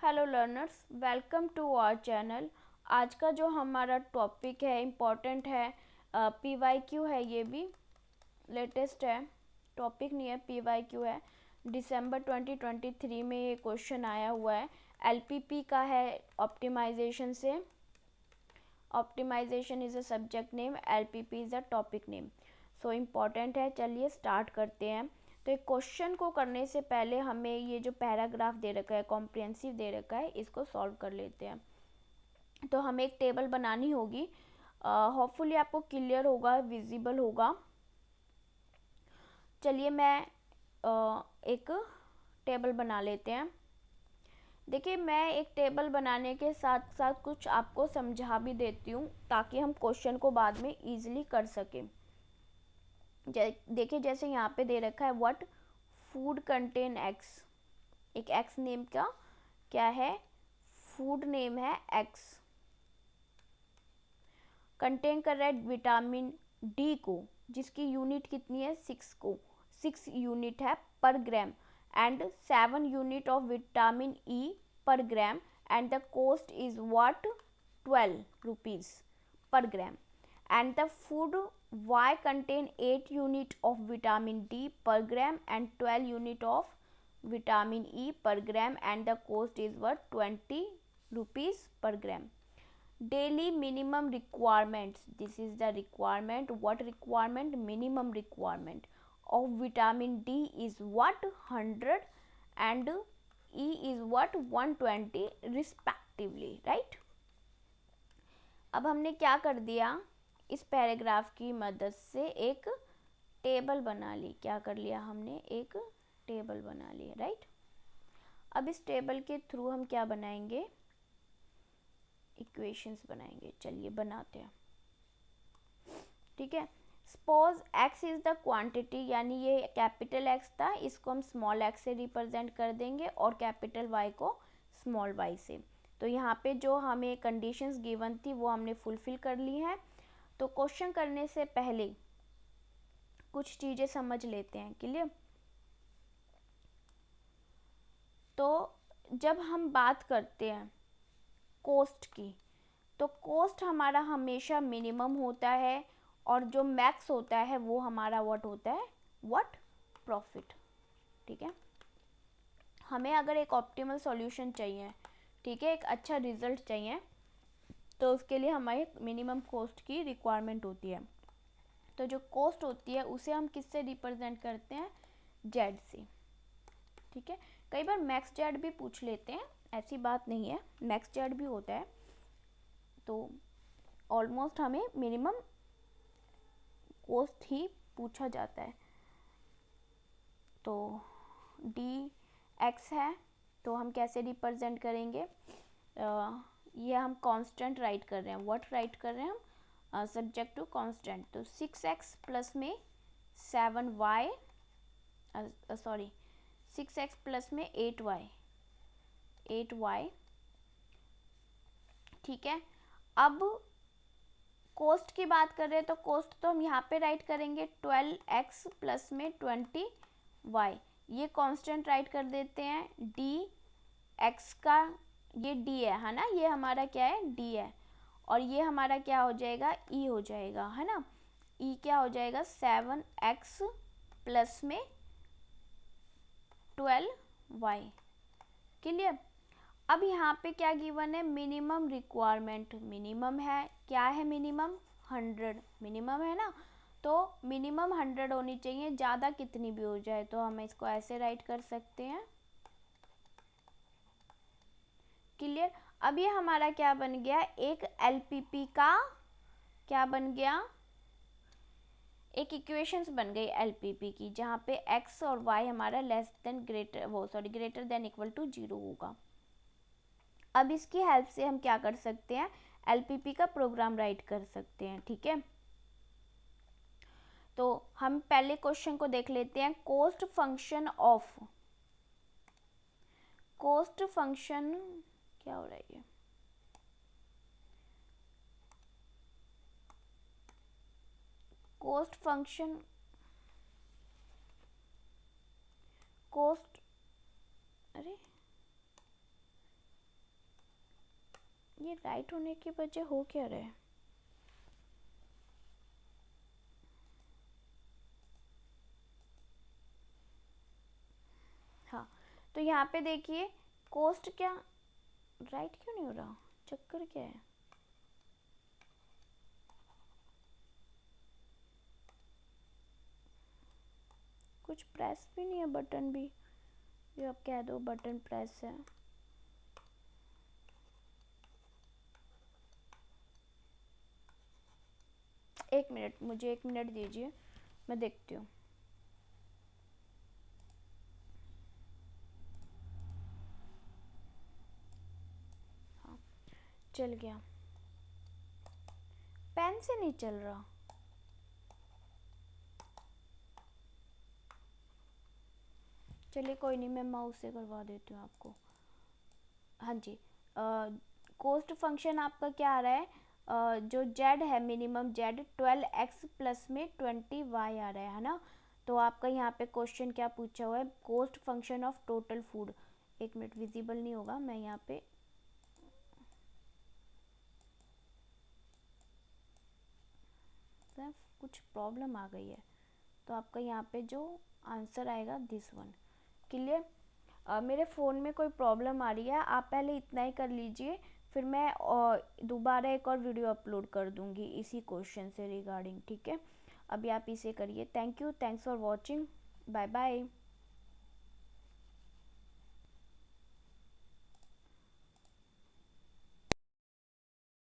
Hello learners, welcome to our channel. आज का जो हमारा टॉपिक है इम्पोर्टेंट है, PYQ है। ये भी लेटेस्ट है, टॉपिक नहीं है, PYQ है। दिसंबर 2023 में ये क्वेश्चन आया हुआ है। LPP का है, ऑप्टिमाइजेशन से। Optimisation is a subject name, LPP is a topic name. So important है। चलिए स्टार्ट करते हैं। तो एक क्वेश्चन को करने से पहले हमें ये जो पैराग्राफ दे रखा है, कॉम्प्रिहेंसिव दे रखा है, इसको सॉल्व कर लेते हैं। तो हमें एक टेबल बनानी होगी। होपफुली आपको क्लियर होगा, विजिबल होगा। चलिए मैं एक टेबल बना लेते हैं। देखिए, मैं एक टेबल बनाने के साथ साथ कुछ आपको समझा भी देती हूँ ताकि हम क्वेश्चन को बाद में ईजिली कर सकें। देखिए, जैसे यहाँ पे दे रखा है व्हाट फूड कंटेन एक्स। एक एक्स नेम का क्या है, फूड नेम है एक्स। कंटेन कर रहा है विटामिन डी को, जिसकी यूनिट कितनी है, 6 को। 6 यूनिट है per gram, and 7 unit of vitamin E per gram, and the cost is what 12 rupees per gram. And the food Y contain 8 unit of vitamin D per gram and 12 unit of vitamin E per gram, and the cost is what 20 rupees per gram. Daily minimum requirements, this is the requirement. What requirement? Minimum requirement of vitamin D is what 100 and E is what 120 respectively, right? अब हमने क्या कर दिया, इस paragraph की मदद से एक टेबल बना ली। क्या कर लिया हमने, एक टेबल बना लिया, राइट। अब इस टेबल के थ्रू हम क्या बनाएंगे, इक्वेशंस बनाएंगे। चलिए बनाते हैं, ठीक है। Suppose x is the quantity, यानी ये कैपिटल X था, इसको हम स्मॉल x से रिप्रेजेंट कर देंगे और कैपिटल Y को स्मॉल y से। तो यहाँ पे जो हमें कंडीशंस गिवन थी वो हमने फुलफिल कर ली हैं। तो क्वेश्चन करने से पहले कुछ चीज़ें समझ लेते हैं, क्लियर। तो जब हम बात करते हैं कॉस्ट की, तो कॉस्ट हमारा हमेशा मिनिमम होता है, और जो मैक्स होता है वो हमारा व्हाट होता है, व्हाट प्रॉफिट, ठीक है। हमें अगर एक ऑप्टिमल सॉल्यूशन चाहिए, ठीक है, एक अच्छा रिजल्ट चाहिए, तो उसके लिए हमारे मिनिमम कॉस्ट की रिक्वायरमेंट होती है। तो जो कॉस्ट होती है उसे हम किससे रिप्रेजेंट करते हैं, जेड से, ठीक है। कई बार मैक्स जेड भी पूछ लेते हैं, ऐसी बात नहीं है, मैक्स जेड भी होता है। तो ऑलमोस्ट हमें मिनिमम कॉस्ट ही पूछा जाता है। तो डी एक्स है, तो हम कैसे रिप्रेजेंट करेंगे, ये हम कांस्टेंट राइट कर रहे हैं। व्हाट राइट कर रहे हैं हम, सब्जेक्ट टू कांस्टेंट। तो 6x प्लस में 7y, सॉरी 6x प्लस में 8y, 8y, ठीक है। अब कॉस्ट की बात कर रहे हैं, तो कॉस्ट तो हम यहाँ पे राइट करेंगे 12x प्लस में 20y, ये कांस्टेंट राइट कर देते हैं। डी एक्स का ये d है ना, ये हमारा क्या है, d है, और ये हमारा क्या हो जाएगा, e हो जाएगा, है ना। e क्या हो जाएगा, 7x प्लस में 12y, क्लियर। अब यहाँ पे क्या गिवन है, मिनिमम रिक्वायरमेंट। मिनिमम है, क्या है मिनिमम, 100 मिनिमम है ना। तो मिनिमम 100 होनी चाहिए, ज़्यादा कितनी भी हो जाए। तो हम इसको ऐसे राइट कर सकते हैं, क्लियर। अब ये हमारा क्या बन गया, एक LPP का क्या बन गया, एक इक्वेशंस बन गई LPP की, जहाँ पे x और y हमारा less than greater than equal to 0 होगा। अब इसकी हेल्प से हम क्या कर सकते हैं, LPP का प्रोग्राम राइट कर सकते हैं, ठीक है। तो हम पहले क्वेश्चन को देख लेते हैं। Cost function of, cost function क्या हो रहा है ये, कॉस्ट फंक्शन, कॉस्ट, अरे ये राइट होने की वजह हो क्या रहा है? हाँ, तो यहाँ पे देखिए कोस्ट क्या राइट क्यों नहीं हो रहा, चक्कर क्या है? कुछ प्रेस भी नहीं है बटन भी, ये आप कह दो बटन प्रेस है। एक मिनट, मुझे एक मिनट दीजिए, मैं देखती हूँ। हाँ, चल गया, पेन से नहीं चल रहा। चलिए कोई नहीं, मैं माउस से करवा देती हूँ आपको। हाँ जी, कोस्ट फंक्शन आपका क्या आ रहा है? जो जेड है, मिनिमम जेड 12x प्लस में 20y आ रहा है ना? तो आपका यहाँ पे क्वेश्चन क्या पूछा हुआ है? Cost function of total food. एक मिनट, विजिबल नहीं होगा, मैं यहाँ पे कुछ प्रॉब्लम आ गई है, तो आपका यहाँ पे जो आंसर आएगा दिस वन। क्लियर? मेरे फ़ोन में कोई प्रॉब्लम आ रही है, आप पहले इतना ही कर लीजिए, फिर मैं दोबारा एक और वीडियो अपलोड कर दूँगी इसी क्वेश्चन से रिगार्डिंग, ठीक है? अभी आप इसे करिए। Thank you, thanks for watching, bye bye.